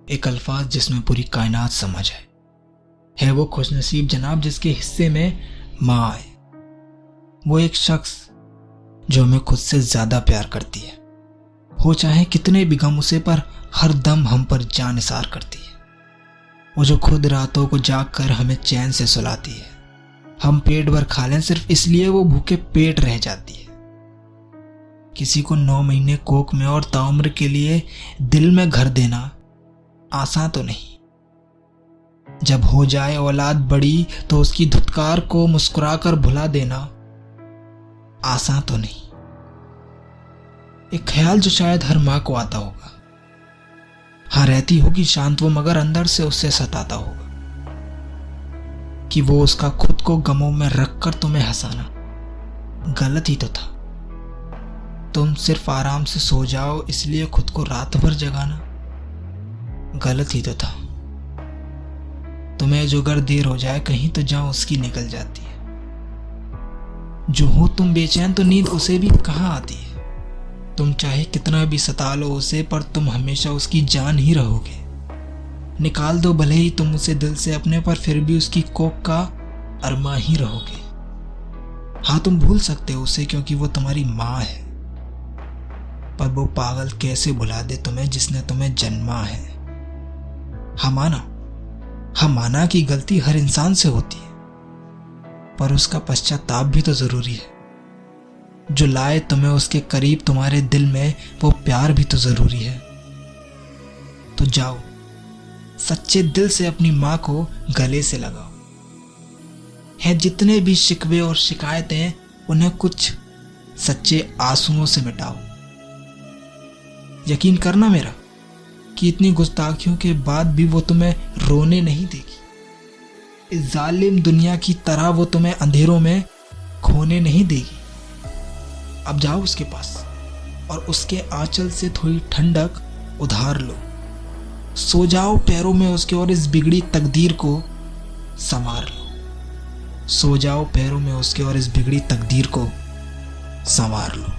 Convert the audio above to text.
एक अल्फाज जिसमें पूरी कायनात समझ है वो खुशनसीब जनाब जिसके हिस्से में माँ है। वो एक शख्स जो हमें खुद से ज्यादा प्यार करती है, हो चाहे कितने भी गम उसे, पर हर दम हम पर जान निसार करती है। वो जो खुद रातों को जाग कर हमें चैन से सुलाती है, हम पेट भर खा लें सिर्फ इसलिए वो भूखे पेट रह जाती है। किसी को 9 महीने कोख में और ताउम्र के लिए दिल में घर देना आसान तो नहीं। जब हो जाए औलाद बड़ी तो उसकी धुतकार को मुस्कुराकर भुला देना आसान तो नहीं। एक ख्याल जो शायद हर माँ को आता होगा, हाँ रहती होगी शांत वो, मगर अंदर से उससे सताता होगा कि वो उसका खुद को गमों में रखकर तुम्हें हंसाना गलत ही तो था। तुम सिर्फ आराम से सो जाओ इसलिए खुद को रात भर जगाना गलत ही तो था। तुम्हें जो अगर देर हो जाए कहीं तो जाओ उसकी निकल जाती है। जो हो तुम बेचैन तो नींद उसे भी कहाँ आती है। तुम चाहे कितना भी सता लो उसे, पर तुम हमेशा उसकी जान ही रहोगे। निकाल दो भले ही तुम उसे दिल से अपने, पर फिर भी उसकी कोख का अरमा ही रहोगे। हाँ तुम भूल सकते हो उसे क्योंकि वो तुम्हारी माँ है, पर वो पागल कैसे भुला दे तुम्हें जिसने तुम्हें जन्मा है। हाँ माना कि गलती हर इंसान से होती है, पर उसका पश्चाताप भी तो जरूरी है। जो लाए तुम्हें उसके करीब तुम्हारे दिल में, वो प्यार भी तो जरूरी है। तो जाओ सच्चे दिल से अपनी माँ को गले से लगाओ। हैं जितने भी शिकवे और शिकायतें, उन्हें कुछ सच्चे आंसुओं से मिटाओ। यकीन करना मेरा कि इतनी गुस्ताखियों के बाद भी वो तुम्हें रोने नहीं देगी। इस जालिम दुनिया की तरह वो तुम्हें अंधेरों में खोने नहीं देगी। अब जाओ उसके पास और उसके आंचल से थोड़ी ठंडक उधार लो। सो जाओ पैरों में उसके और इस बिगड़ी तकदीर को संवार लो। सो जाओ पैरों में उसके और इस बिगड़ी तकदीर को संवार लो।